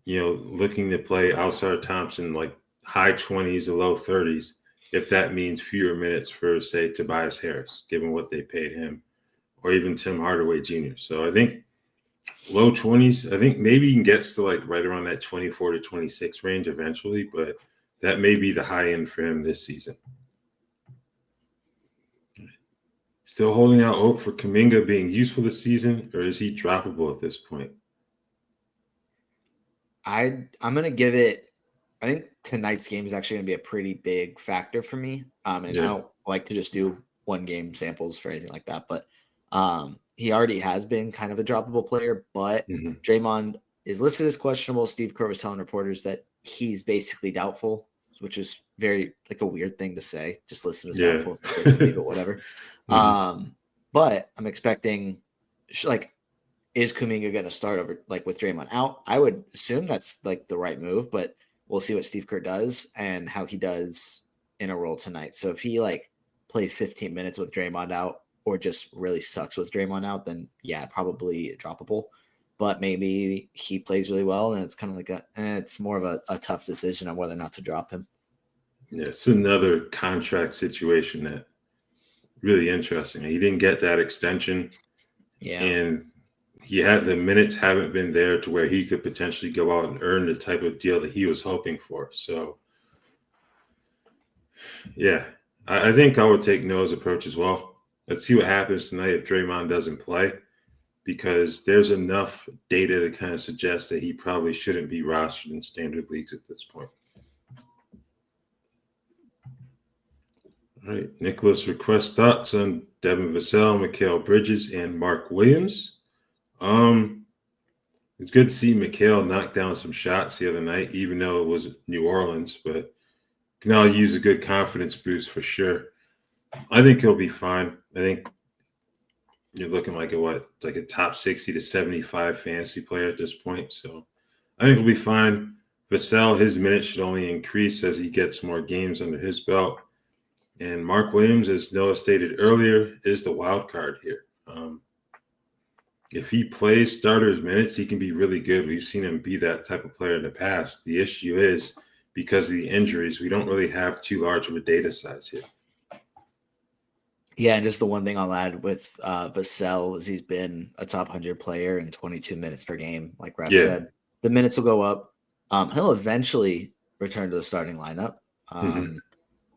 looking to play outside Thompson like high 20s or low 30s if that means fewer minutes for, say, Tobias Harris, given what they paid him, or even Tim Hardaway Jr. So I think low 20s, I think maybe he can get to like right around that 24 to 26 range eventually, but that may be the high end for him this season. Still holding out hope for Kuminga being useful this season, or is he droppable at this point? I'm gonna give it. I think tonight's game is actually gonna be a pretty big factor for me. And I don't like to just do one game samples for anything like that, but he already has been kind of a droppable player. But Draymond is listed as questionable. Steve Kerr was telling reporters that he's basically doubtful, which is very like a weird thing to say. Just listed as doubtful, but whatever. But I'm expecting like. Is Kuminga going to start over like with Draymond out? I would assume that's like the right move, but we'll see what Steve Kerr does and how he does in a role tonight. So if he like plays 15 minutes with Draymond out or just really sucks with Draymond out, then yeah, probably droppable. But maybe he plays really well and it's kind of like it's more of a tough decision on whether or not to drop him. Yeah, it's another contract situation that really interesting. He didn't get that extension. Yeah. And the minutes haven't been there to where he could potentially go out and earn the type of deal that he was hoping for. So, yeah, I think I would take Noah's approach as well. Let's see what happens tonight if Draymond doesn't play, because there's enough data to kind of suggest that he probably shouldn't be rostered in standard leagues at this point. All right, Nicholas requests thoughts on Devin Vassell, Mikal Bridges, and Mark Williams. It's good to see Mikal knock down some shots the other night, even though it was New Orleans, but can now use a good confidence boost for sure. I think he'll be fine. I think you're looking like a top 60 to 75 fantasy player at this point. So I think he'll be fine. Vassell, his minutes should only increase as he gets more games under his belt. And Mark Williams, as Noah stated earlier, is the wild card here. If he plays starters minutes, he can be really good. We've seen him be that type of player in the past. The issue is because of the injuries, we don't really have too large of a data size here. Yeah, and just the one thing I'll add with Vassell is he's been a top 100 player in 22 minutes per game. Like Raph said, the minutes will go up. He'll eventually return to the starting lineup.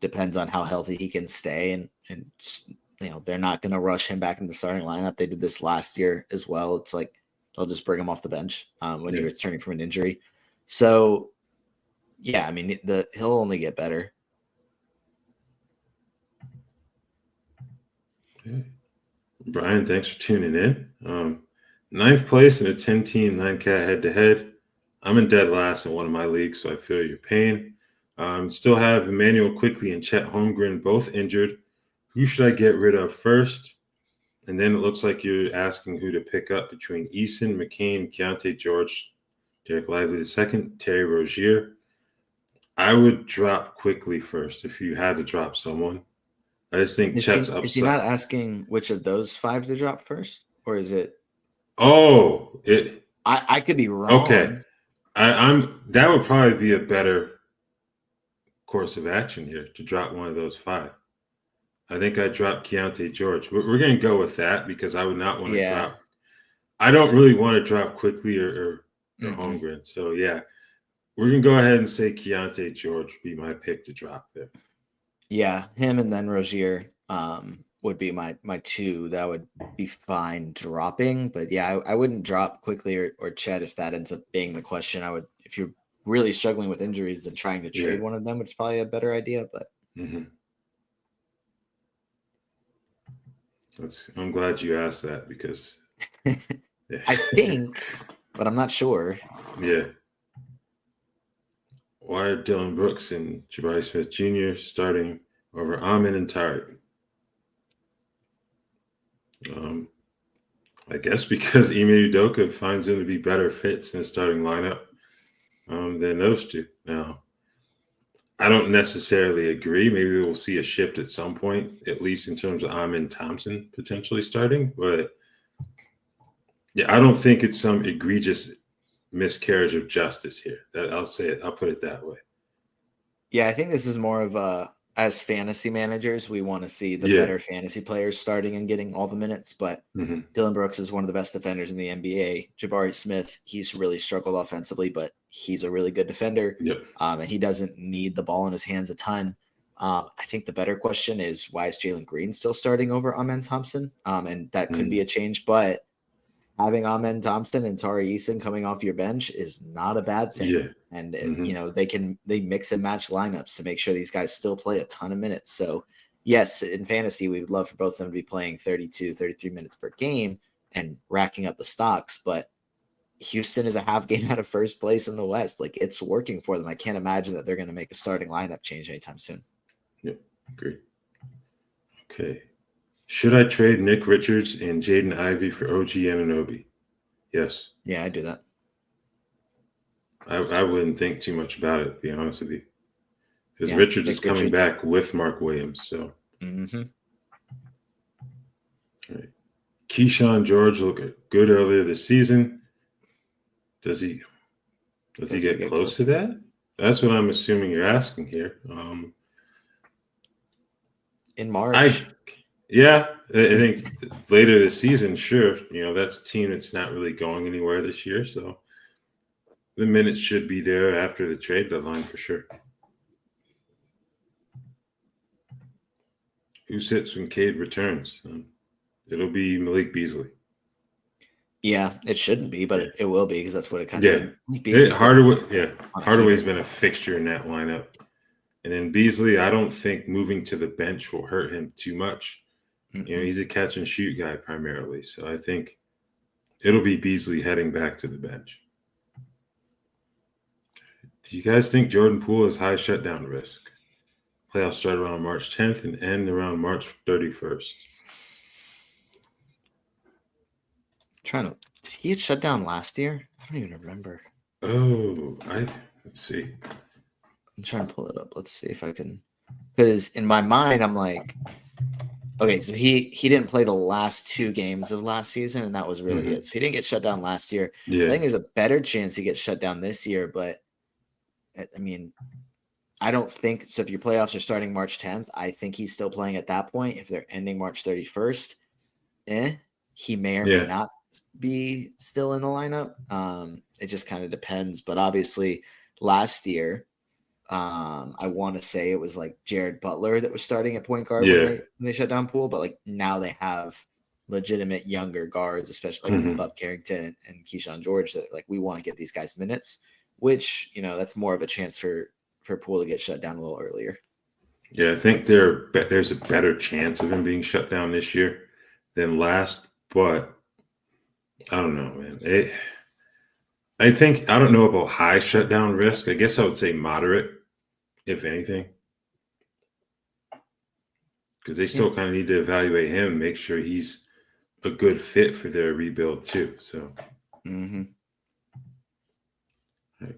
Depends on how healthy he can stay, and they're not going to rush him back into the starting lineup. They did this last year as well. It's like they'll just bring him off the bench when he's returning from an injury. So, yeah, I mean, he'll only get better. Okay. Brian, thanks for tuning in. 9th place in a 10-team 9-cat head-to-head. I'm in dead last in one of my leagues, so I feel your pain. Still have Emmanuel Quickley and Chet Holmgren both injured. Who should I get rid of first? And then it looks like you're asking who to pick up between Eason, McCain, Keontae George, Derek Lively II, Terry Rozier. I would drop Quickley first if you had to drop someone. I just think Chet's upside. Is he not asking which of those 5 to drop first? Or is it? Oh, I could be wrong. Okay. That would probably be a better course of action here to drop one of those 5. I think I dropped Keontae George. We're going to go with that because I would not want to drop. I don't really want to drop Quickley or Holmgren. So, yeah, we're going to go ahead and say Keontae George would be my pick to drop there. Yeah, him and then Rozier would be my 2 that would be fine dropping. But, yeah, I wouldn't drop Quickley or Chet if that ends up being the question. I would, if you're really struggling with injuries, then trying to trade one of them, it's probably a better idea. But I'm glad you asked that because I think but I'm not sure. Yeah. Why are Dylan Brooks and Jabari Smith Jr. starting over Amin and Tariq? I guess because Ime Udoka finds them to be better fits in the starting lineup than those two. Now, I don't necessarily agree. Maybe we'll see a shift at some point, at least in terms of Amin Thompson potentially starting. But yeah, I don't think it's some egregious miscarriage of justice here. I'll say it. I'll put it that way. Yeah, I think this is more of a, as fantasy managers, we want to see the better fantasy players starting and getting all the minutes. But Dylan Brooks is one of the best defenders in the NBA. Jabari Smith, he's really struggled offensively, but he's a really good defender. Yep. And he doesn't need the ball in his hands a ton. I think the better question is, why is Jalen Green still starting over Amen Thompson? And that could be a change, but having Amen Thompson and Tari Eason coming off your bench is not a bad thing. Yeah. And they mix and match lineups to make sure these guys still play a ton of minutes. So yes, in fantasy, we would love for both of them to be playing 32, 33 minutes per game and racking up the stocks. But Houston is a half game out of first place in the West. Like, it's working for them. I can't imagine that they're going to make a starting lineup change anytime soon. Yep. Agree. Okay. Should I trade Nick Richards and Jaden Ivey for OG Anunoby? Yes. Yeah, I do that. I wouldn't think too much about it, to be honest with you. Because Richards is coming back with Mark Williams. So. All right. Keyshawn George looked good earlier this season. Does he get close to that? That's what I'm assuming you're asking here. In March. I think later this season, sure. That's a team that's not really going anywhere this year. So the minutes should be there after the trade deadline for sure. Who sits when Cade returns? It'll be Malik Beasley. Yeah, it shouldn't be, but it will be because that's what it kind of is. Hardaway's been a fixture in that lineup. And then Beasley, I don't think moving to the bench will hurt him too much. He's a catch and shoot guy primarily. So I think it'll be Beasley heading back to the bench. Do you guys think Jordan Poole has high shutdown risk? Playoffs start around March 10th and end around March 31st. Did he get shut down last year? I don't even remember. Oh, let's see. I'm trying to pull it up. Let's see if I can. Because in my mind, I'm like, okay, so he didn't play the last 2 games of last season, and that was really it. So he didn't get shut down last year. Yeah. I think there's a better chance he gets shut down this year, but I mean, I don't think so. If your playoffs are starting March 10th, I think he's still playing at that point. If they're ending March 31st, he may or may not be still in the lineup. It just kind of depends. But obviously, last year, I want to say it was like Jared Butler that was starting at point guard when they shut down Poole. But like now they have legitimate younger guards, especially like Bub Carrington and Keyshawn George, that like we want to get these guys minutes, which that's more of a chance for Poole to get shut down a little earlier. Yeah, I think there's a better chance of him being shut down this year than last, but I don't know, man. I don't know about high shutdown risk. I guess I would say moderate, if anything, because they still kind of need to evaluate him, make sure he's a good fit for their rebuild too. So,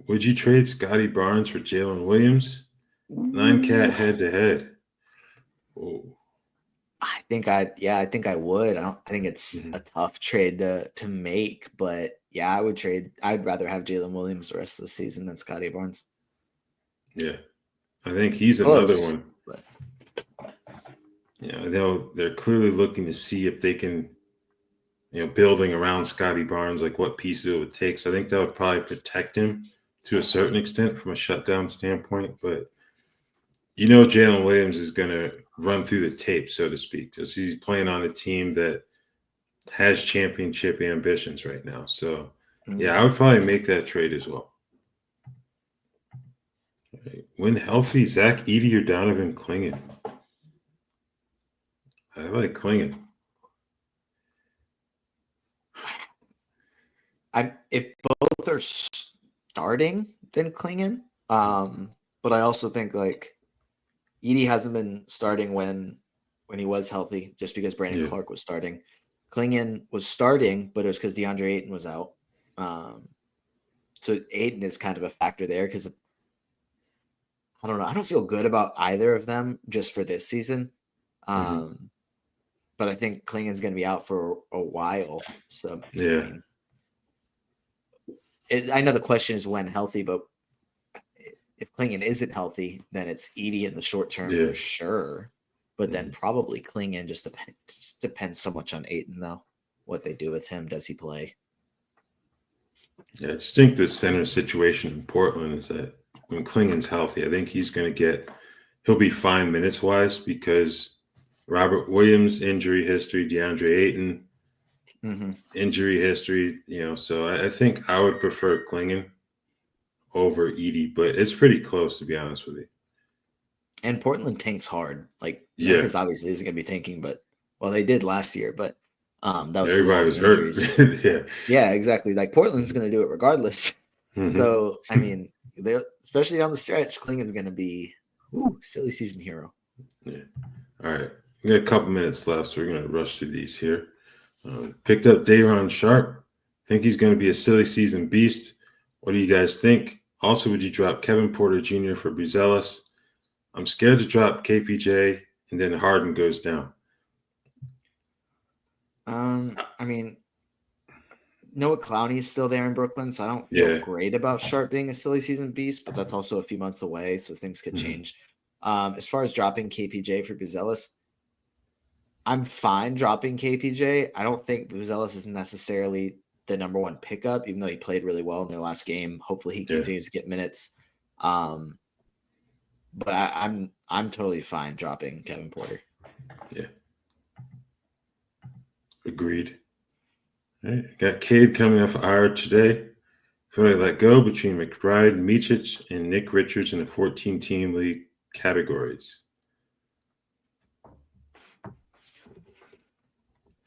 would you trade Scotty Barnes for Jalen Williams? 9-cat head to head. Oh. I think I would. I think it's a tough trade to make, but yeah, I would trade. I'd rather have Jalen Williams the rest of the season than Scotty Barnes. Yeah, I think he's another one. But. They're clearly looking to see if they can, building around Scotty Barnes, like what pieces it would take. So I think that would probably protect him to a certain extent from a shutdown standpoint, but Jalen Williams is going to run through the tape, so to speak, because he's playing on a team that has championship ambitions right now. So, yeah, I would probably make that trade as well. Right. When healthy, Zach Edey or Donovan Clingan? I like Clingan. If both are starting, then Klingon. But I also think like Edey hasn't been starting when he was healthy, just because Brandon Clark was starting. Klingon was starting, but it was because DeAndre Ayton was out. So Ayton is kind of a factor there because I don't know. I don't feel good about either of them just for this season. But I think Klingon's going to be out for a while. So yeah, I know the question is when healthy, but if Klingon isn't healthy, then it's Edey in the short term for sure. But then probably Klingon just depends so much on Ayton, though. What they do with him. Does he play? Yeah, I just think the center situation in Portland is that when Klingon's healthy, I think he'll be fine minutes-wise because Robert Williams, injury history, DeAndre Ayton, injury history, so I think I would prefer Klingon over Edey, but it's pretty close, to be honest with you. And Portland tanks hard. Like, Memphis obviously isn't going to be tanking, but, well, they did last year, but that was everybody was hurt. Yeah, exactly. Like, Portland's going to do it regardless. So, I mean, especially on the stretch, Klingon's going to be silly season hero. Yeah. All right. We got a couple minutes left, so we're going to rush through these here. Picked up Day'Ron Sharpe. Think he's going to be a silly season beast. What do you guys think? Also, would you drop Kevin Porter Jr. for Buzelis? I'm scared to drop KPJ, and then Harden goes down. I mean, Noah Clowney's still there in Brooklyn, so I don't feel great about Sharpe being a silly season beast, but that's also a few months away, so things could change. As far as dropping KPJ for Buzelis, I'm fine dropping KPJ. I don't think Buzelis is necessarily the number one pickup, even though he played really well in their last game. Hopefully he continues to get minutes. But I'm totally fine dropping Kevin Porter. Yeah. Agreed. All right. Got Cade coming off IR today. Who do I let go between McBride, Micic, and Nick Richards in the 14-team league categories?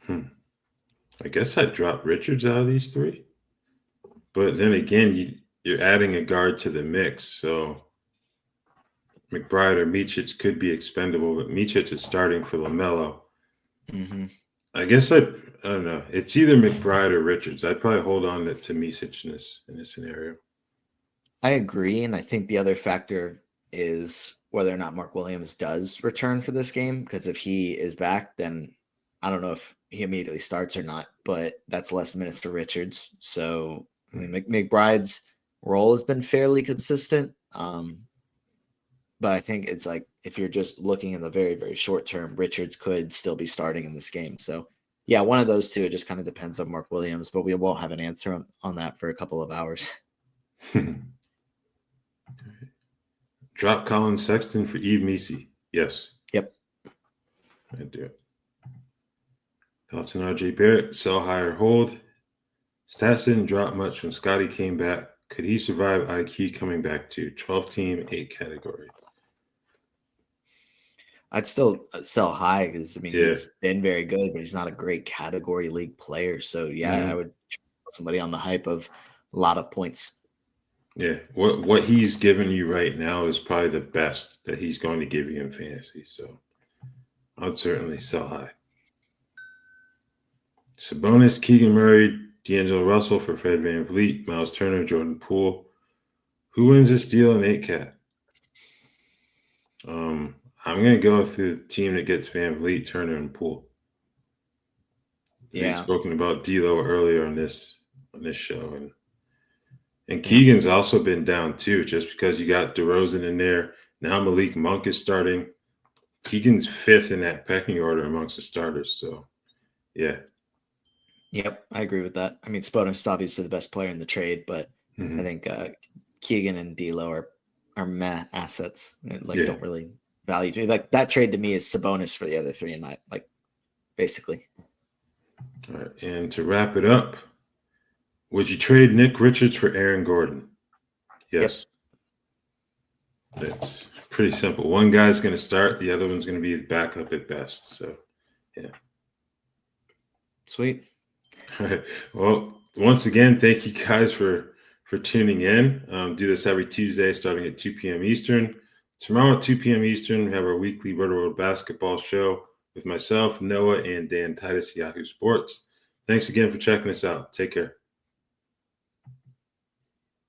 I guess I'd drop Richards out of these three. But then again, you're adding a guard to the mix, so McBride or Micic could be expendable, but Micic is starting for LaMelo. I guess I don't know. It's either McBride or Richards. I'd probably hold on to Micic in this scenario. I agree, and I think the other factor is whether or not Mark Williams does return for this game, because if he is back, then I don't know if he immediately starts or not, but that's less minutes to Richards. So, I mean, McBride's role has been fairly consistent. But I think it's like if you're just looking in the very, very short term, Richards could still be starting in this game. So, yeah, one of those two. It just kind of depends on Mark Williams, but we won't have an answer on that for a couple of hours. Drop Colin Sexton for Yves Missi. Yes. Yep. I do it. Thoughts on RJ Barrett? Sell high or hold? Stats didn't drop much when Scotty came back. Could he survive IQ coming back to 12-team, 8 category? I'd still sell high because, I mean, he's been very good, but he's not a great category league player. So, I would put somebody on the hype of a lot of points. Yeah, what he's giving you right now is probably the best that he's going to give you in fantasy. So, I'd certainly sell high. Sabonis, Keegan Murray, D'Angelo Russell for Fred VanVleet, Miles Turner, Jordan Poole. Who wins this deal in 8-cat? I'm going to go with the team that gets VanVleet, Turner, and Poole. We've spoken about D'Lo earlier on this show, and Keegan's also been down too. Just because you got DeRozan in there, now Malik Monk is starting. Keegan's 5th in that pecking order amongst the starters. So, yeah. Yep, I agree with that. I mean, Sabonis is obviously the best player in the trade, but I think Keegan and D'Lo are meh assets. Don't really value to me. Like that trade to me is Sabonis for the other three in my basically. All right, and to wrap it up, would you trade Nick Richards for Aaron Gordon? Yes. Yep. It's pretty simple. One guy's going to start, the other one's going to be the backup at best. So, yeah. Sweet. All right. Well, once again, thank you guys for tuning in. Do this every Tuesday starting at 2 p.m. Eastern. Tomorrow at 2 p.m. Eastern, we have our weekly Rotoworld basketball show with myself, Noah, and Dan Titus, Yahoo Sports. Thanks again for checking us out. Take care.